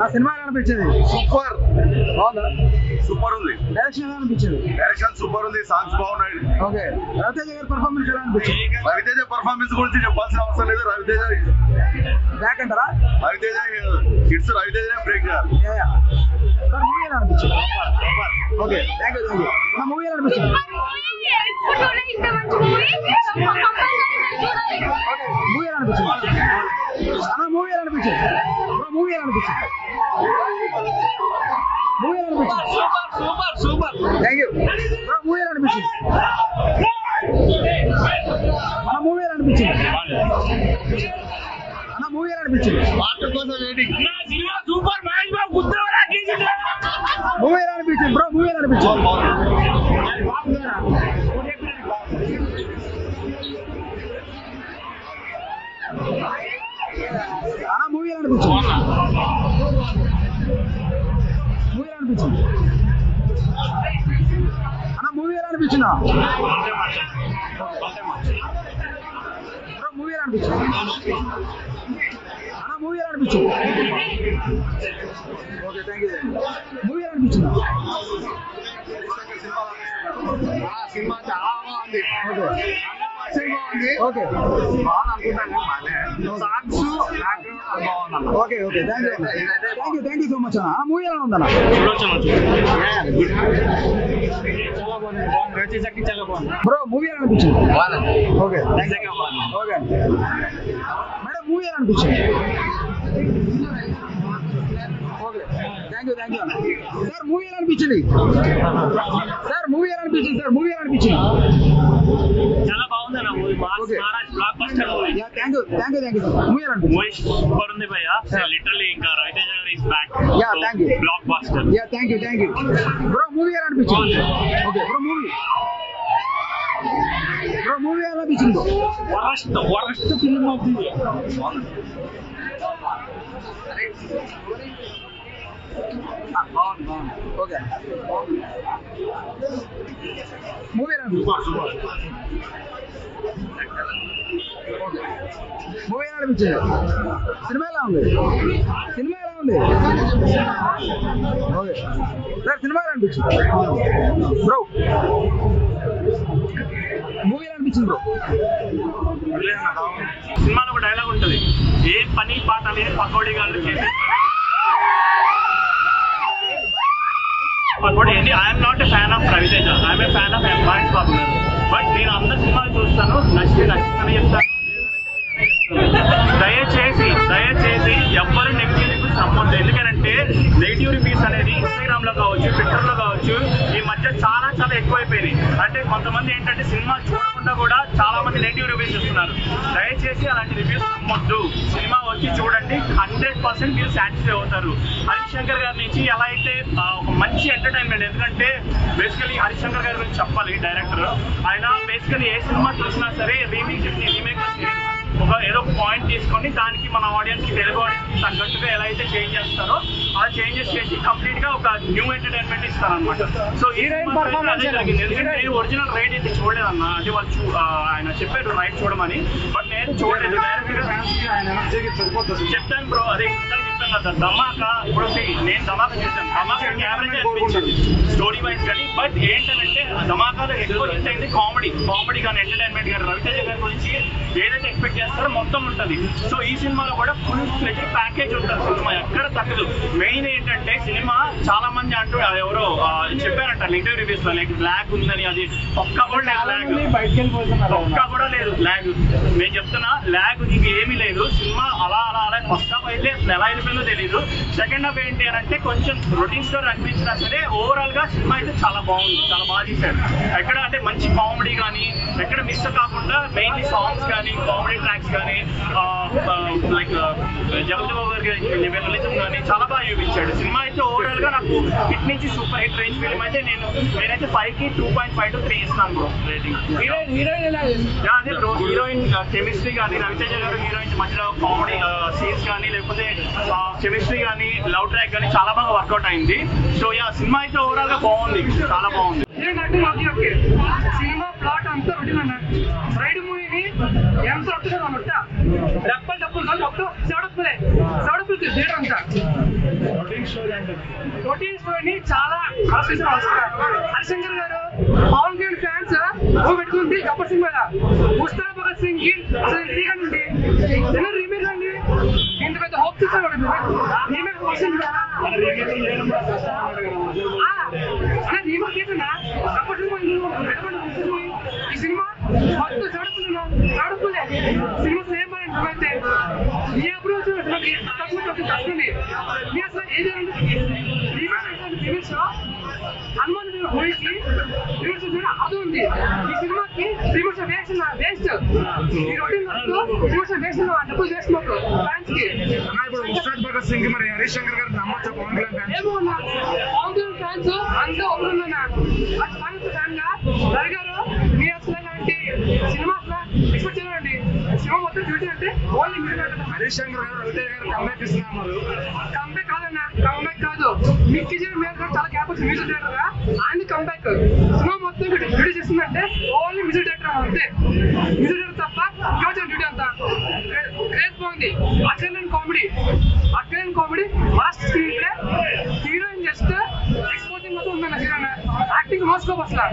ఆ సినిమా ఎలా అనిపించింది? సూపర్ బాగుందా? సూపర్ ఉంది. డైరెక్షన్ ఎలా అనిపించింది? డైరెక్షన్ సూపర్ ఉంది. సాంగ్స్ బాగున్నాయి. ఓకే. రవితేజ గారి పర్ఫార్మెన్స్ ఎలా అనిపించింది? రవితేజ పర్ఫార్మెన్స్ గురించి చెప్పాల్సిన అవసరం లేదు. రవితేజ బ్యాక్ అంటారా? Ravi Teja hits Ravi Teja break sir movie ఎలా అనిపించింది? Okay, thank you. నా మూవీ ఎలా అనిపించింది? మూవీ ఎలా అనిపించింది అన్న? మూవీ ఎలా అనిపించింది? మూవీ ఎలా అనిపించింది? మూవీ ఎలా అనిపించింది? సూపర్. Thank you. మూవీ ఎలా అనిపించింది? మన మూవీ ఎలా అనిపించింది? అన్న మూవీ ఎలా అనిపించింది? మూవీ ఎలా అనిపించింది బ్రో? మూవీ ఎలా అనిపించింది? అన్న మూవీ ఎలా అనిపించింది? మూవీ ఎలా అనిపించింది? అన్న మూవీ ఎలా అనిపించిందా? బ్రో మూవీ ఎలా అనిపించింది? అన్న మూవీ ఎలా అనిపించింది? Okay, thank you. మూవీ ఎలా అనిపించిందా? సినిమా చాలా బాగుంది. Okay, okay, okay, thank you so much. అన్న మూవీ ఎలా ఉందన్న? బ్రో మూవీ ఎలా అనిపించింది? Okay, okay. మేడం మూవీ ఎలా అనిపించింది? ఓకే, థ్యాంక్ యూ అన్న. సార్ మూవీ ఎలా అనిపించింది? సార్ మూవీ ఎలా అనిపించింది? సార్ మూవీ ఎలా అనిపించింది? చాలా బాగుంది అన్న movie. Block buster movie. Thank you sir. Movie ఎలా అనిపించింది? మూవీ సూపర్ ఉంది భయ్యా. లిటరల్లీ ఇంకా రవితేజ గారు is back. Thank you. Block buster. Thank you. Bro movie ఎలా అనిపించింది? ఓకే బ్రో మూవీ ఎలా అనిపించింది? Worst film of the year. Okay. Movie ఎలా అనిపించింది? మూవీ ఎలా అనిపించింది? సినిమా ఎలా ఉంది? ఓకే సార్, సినిమా ఎలా అనిపించింది బ్రో? మూవీ ఎలా అనిపించింది బ్రో? సినిమాలో ఒక డైలాగ్ ఉంటుంది, ఏ పని పాట లేదు పకోడీ గారు చేసే పకోడీ ఏంటి. I'm not a fan of Raviteja, I'm a fan of Mahesh Babu garu. But నేను అందరి సినిమాలు చూస్తాను, నచ్చిందని చెప్తాను. దయచేసి ఎవ్వరు నెగిటివ్ రివ్యూస్ నమ్మొద్దు. ఎందుకంటే నెగిటివ్ రివ్యూస్ అనేది ఇన్స్టాగ్రామ్ లో కావచ్చు, ట్విట్టర్ లో కావచ్చు, ఈ మధ్య చాలా ఎక్కువైపోయినాయి. అంటే కొంతమంది ఏంటంటే సినిమా చూడకుండా కూడా చాలా మంది నెగిటివ్ రివ్యూస్ ఇస్తున్నారు. దయచేసి అలాంటి రివ్యూస్ నమ్మొద్దు. సినిమా వచ్చి చూడండి, 100% మీరు సాటిస్ఫై అవుతారు. హరిశంకర్ గారి నుంచి ఎలా అయితే ఒక మంచి ఎంటర్టైన్మెంట్. ఎందుకంటే బేసికలీ హరిశంకర్ గారి గురించి చెప్పాలి. డైరెక్టర్ ఆయన బేసికలీ ఏ సినిమా చూసినా సరే రీమేక్ ఏదో ఒక పాయింట్ తీసుకొని దానికి మన ఆడియన్స్ కి, తెలుగు ఆడియన్స్ కి తగ్గట్టుగా ఎలా అయితే చేంజ్ చేస్తారో అలా చేంజెస్ చేసి కంప్లీట్ గా ఒక న్యూ ఎంటర్టైన్మెంట్ ఇస్తారనమాట. సో ఈ అదే జరిగింది. ఎందుకంటే ఒరిజినల్ రైడ్ అయితే చూడలేదన్న. అంటే వాళ్ళు ఆయన చెప్పారు రైడ్ చూడమని, బట్ నేను చూడలేదు. చెప్తాను బ్రో, అదే చెప్పాను కదా ధమాకా. ఇప్పుడు నేను ధమాకా చేశాను, ధమాకా యావరేజ్ అనిపించింది స్టోరీ వైజ్ కానీ. బట్ ఏంటంటే ధమాకాలో ఎక్కువ హిట్ అయింది కామెడీ కానీ ఎంటర్టైన్మెంట్ కానీ. రవితేజ గారి గురించి ఏదైతే ఎక్స్పెక్ట్ చేస్తారో మొత్తం ఉంటుంది. సో ఈ సినిమాలో కూడా ఫుల్ ఫ్లెడ్జ్డ్ ప్యాకేజ్ ఉంటుంది. సినిమా ఎక్కడ తగ్గదు. మెయిన్ ఏంటంటే సినిమా చాలా మంది అంటూ ఎవరో చెప్పారంట నెగిటివ్ రివ్యూస్ లో, లైక్ బ్లాక్ ఉందని. అది ఒక్క కూడా లేదు ల్యాగ్. నేను చెప్తున్నా ల్యాగ్ నీకు ఏమీ లేదు. సినిమా అలా ఫస్ట్ హాఫ్ అయితే ఎలా వెళ్ళిపోయిందో తెలీదు. సెకండ్ హాఫ్ ఏంటి అని అంటే కొంచెం రొటీన్ స్టోరీ అనిపించినా సరే ఓవరాల్ గా సినిమా అయితే చాలా బాగుంది, చాలా బాగా తీశాడు. ఎక్కడ అంటే మంచి కామెడీ కానీ ఎక్కడ మిస్ కాకుండా మెయిన్లీ సాంగ్స్ కానీ కామెడీ ట్రాక్స్ కానీ లైక్ జగజ్జబాబు గారి జర్నలిజం కానీ చాలా బాగా చూపించాడు. సినిమా అయితే ఓవరాల్ గా నాకు హిట్ నుంచి సూపర్ హిట్ రేంజ్ ఫిల్మ్ అయితే నేనైతే 5కి 2.5 to 3 ఇస్తున్నాను బ్రో రేటింగ్. అదే బ్రో, హీరోయిన్ కెమిస్ట్రీ కానీ, రవితేజ గారు హీరోయిన్ మధ్యలో కామెడీ సీన్స్ కానీ, లేకపోతే కెమిస్ట్రీ కానీ, లవ్ ట్రాక్ కానీ చాలా బాగా వర్కౌట్ అయింది. సో సినిమా అయితే ఓవరాల్ గా బాగుంది, చాలా బాగుంది. ಸಿನಿಮಾ ಪ್ಲಾಟ್ ಅಂತ ಹೊಡಿನ ರೈಡ್ ಮೂವಿಗೆ ಎಂತ ಹೊಟ್ಟಿದ ಡಪ್ಪಲ್ ಡಪ್ಪಲ್ ಸೌಡಪ್ಪಲೆ ಥಿಯೇಟರ್ ಅಂತ రొటీన్ స్టోరీని చాలా ఆలోచించారు. హరిశంకర్ గారు పవన్ కళ్యాణ్ ఫ్యాన్స్ పెట్టుకుంది గబ్బర్ సింగ్ మీద. ముస్తారా భగత్ సింగ్ కి అసలు రీకండి రీమేక్ అండి. ఇంత పెద్ద హోప్ తీసుకోండి రీమేక్ వస్తుంది. రీమేక్ చేస్తున్నా గబ్బర్ సింగ్ ఈ సినిమా మొత్తం చడుపులే సినిమా సేమ్ అయితే ఈ అప్రోచ్ కష్టండి. మీ అసలు ఏదండి రివర్స్ హనుమాన్ మూవీకి రివర్స్ అది ఉంది. ఈ సినిమాకి రివర్స్ వేస్ట్ ఈ రొటీన్ రివర్స్ వేస్ట్ డబ్బులు వేస్ట్ మాకు ఫ్యాన్స్ కి. ఇప్పుడు ముస్తారా భగత్ సింగ్ మరి హరిశంకర్ గారు నమ్మచ్చా పవన్ కళ్యాణ్ ఏమో పవన్ కళ్యాణ్ ఫ్యాన్స్ అంతా ఒకరున్నా ఫ్యాన్ గా రవి గారు మీ అసలు ఇలాంటి సినిమా అసలు ఎక్స్పెక్ట్ చేయాలండి. సినిమా మొత్తం డ్యూటీ అంటే ఓన్లీ మీరు హరిశంకర్ గారు రవితేజ గారు కంబ్యాక్ ఇస్తున్నారు. కంబ్యాక్ కాదన్నా కంబ్యాక్ కాదు. మిక్కీ జే మీద చాలా గ్యాప్ వచ్చింది మ్యూజిక్ డైరెక్టర్ గా. ఆయన కంబ్యాక్ సినిమా మొత్తం డ్యూటీ చేస్తుందంటే ఓన్లీ మ్యూజిక్ డైరెక్టర్ అంతే. మ్యూజిక్ డైరెక్టర్ తప్ప ఇంకా డ్యూటీ అంతా క్రేజ్ బాగుంది. అక్కలేని comedy last screenplay heroine just exposing మొత్తం ఉందన్న హీరోయిన్ యాక్టింగ్ మోసుకోపు అసలు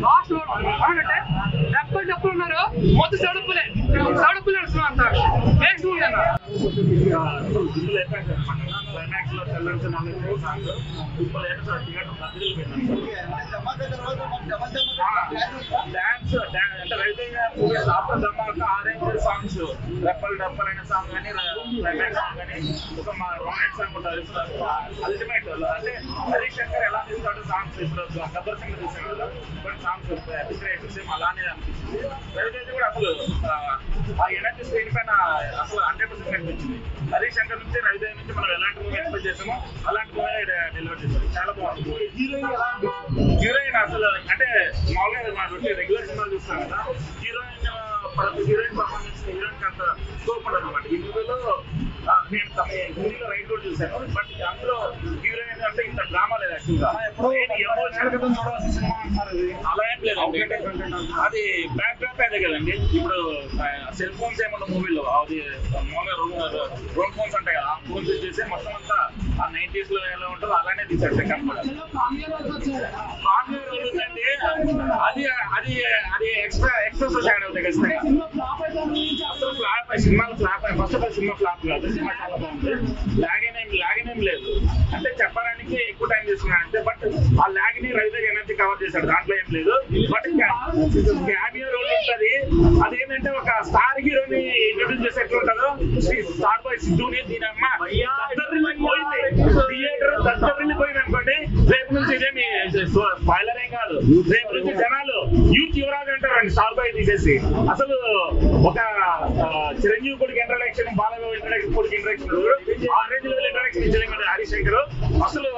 లాస్ట్ అవునంటే డబ్బులు ఉన్నారు మొత్తం సడుపులే వస్తున్నా అంత వేస్ట్ ఉంది అన్న. క్లైమాక్స్ లో తెల్లాల్సిన డాన్స్ అంటే రవితేజ మూవీస్ ఆఫ్టర్ ధమాక ఆరెంజ్ సాంగ్స్ రెప్పల్ అయిన సాంగ్ కానీ క్లైమాక్స్ సాంగ్ కానీ ఒక రొమాన్స్ సాంగ్ ఉంటుంది అల్టిమేట్. అంటే హరిశంకర్ ఎలా తీస్తాడు సాంగ్స్ ఇప్పుడు గబ్బర్ సింగ్ తీసాడు కదా కొన్ని సాంగ్స్ సేమ్ అలానే అనిపించింది. రవితేజ కూడా అసలు ఆ ఎనర్జీ స్క్రీన్ పైన అసలు 100% అనిపించింది. హరిశంకర్ నుంచి రవితేజ నుంచి మనం ఎలాంటి మూవీ ఎక్స్పెక్ట్ చేసామో అలాంటి మూవీ డెలివర్ చేశారు. చాలా బాగుంది. హీరోయిన్ అసలు అంటే మామూలుగా మన రెగ్యులర్ సినిమాలు చూస్తాం కదా హీరోయిన్ పర్ఫార్మెన్స్ హీరోయిన్ అంత స్కోప్ ఉండదు అనమాట. ఈ మూవీలో నేను హిందీలో రైట్ కూడా చూశాను. బట్ అందులో హీరోయిన్ అంటే ఇంత డ్రామా లేదు యాక్చువల్గా. అలా ఏం లేదండి. అది బ్యాక్ డ్రాప్ అదే కదండి. ఇప్పుడు సెల్ ఫోన్స్ ఏమన్నా మూవీలో అది మామూలుగా రోడ్ ఫోన్స్ ఉంటాయి కదా ఆ ఫోన్స్ చేసి మొత్తం అంతా ఆ 90s లో ఎలా ఉంటుందో అలానే తీసాడు సెకండ్ కూడా. ఉందండి అది అది అది ఎక్స్ట్రా యాడ్ అవుతాయి ఖచ్చితంగా. అసలు సినిమాలు flop first of all cinema flop కాదు. సినిమా చాలా బాగుంది. లాగేనేం లేదు అంటే చెప్పడానికి ఎక్కువ టైం తీసుకున్నాడు అంతే. బట్ ఆ లాగ్ ని రవితేజ ఎనర్జీ కవర్ చేశాడు దాంట్లో ఏం లేదు. బట్ క్యామియో రోల్ ఉంటుంది. అదేంటంటే ఒక స్టార్ హీరోని ఇంట్రొడ్యూస్ చేసి ఎట్లా ఉంటుందో స్టార్ బాయ్ సిద్ధుని దీనమ్మ థియేటర్ దత్తరిల్లిపోయింది అనుకోండి. రేపు నుంచి ఇదేమి స్పాయిలర్ ఏం కాదు. రేపు నుంచి జనాలు యూత్ యువరాజు అంటారండి స్టార్ బాయ్ తీసేసి. అసలు ఒక చిరంజీవి కొడుకు ఇంట్రడక్షన్ బాలబాబు ఇంట్రడక్షన్ కొడుకు ఇంట్రడక్షన్ ఆరెంజ్ లెవెల్ ఇంట్రడక్షన్ ఇచ్చేది హరిశంకర్. అసలు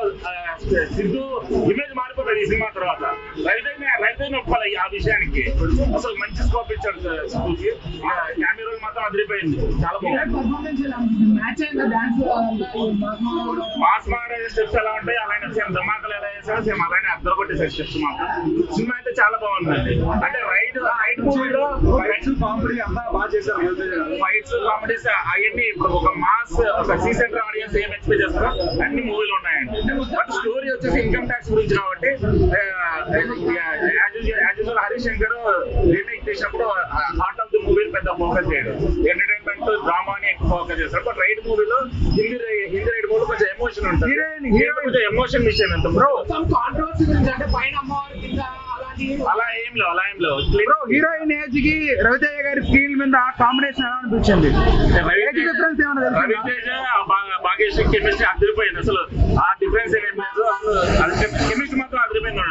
సిద్ధు ఇమేజ్ మారిపోతుంది ఈ సినిమా తర్వాత. రవితేజ ఒప్పుకోవాలి ఆ విషయానికి. అసలు మంచి స్కోప్ ఇచ్చాడు సిద్ధుకి. క్యామియో రోల్ మాత్రం అదిరిపోయింది. చాలా బాగుంది. మాస్ మహారాజా స్టెప్స్ ఎలా ఉంటాయి అలానే సేమ్ ధమాకలు ఎలా చేశారో సేమ్ అలానే అద్దరు కొట్టేసారు స్టెప్స్ మాత్రం. సినిమా అయితే చాలా బాగుందండి. అంటే రైడ్ మూవీలో కామెడీ అంతా బాగా చేశారు. ఫైట్స్ కామెడీస్ అవన్నీ ఇప్పుడు ఒక మాస్ ఒక సీసెంటర్ ఆడియన్స్ ఏం ఎక్స్పెక్ట్ చేస్తారో అన్ని మూవీలు ఉన్నాయండి. బట్ స్టోరీ వచ్చేసి ఇన్కమ్ ట్యాక్స్ గురించి కాబట్టి హరిశంకర్ రీమేక్ చేసినప్పుడు హార్ట్ ఆఫ్ ది మూవీ పెద్ద ఫోకస్ చేయడు. ఎంటర్టైన్మెంట్ డ్రామాని ఎక్కువ ఫోకస్ చేస్తాడు. బట్ రైడ్ మూవీలో హిందీ రైడ్ మూవీలో కొంచెం ఎమోషన్ ఉంటుంది. కొంచెం ఎమోషన్ మిస్ అయినంత అలా ఏం లేవు. హీరోయిన్ ఏజ్ కి రవితేజ గారి స్క్రీన్ మీద కాంబినేషన్ ఎలా అనిపించింది? రవితేజ భాగ్యశ్రీ కెమిస్ట్రీ అదిరిపోయింది. అసలు ఆ డిఫరెన్స్ ఏం లేదు. కెమిస్ట్రీ మాత్రం అదిరిపోయింది.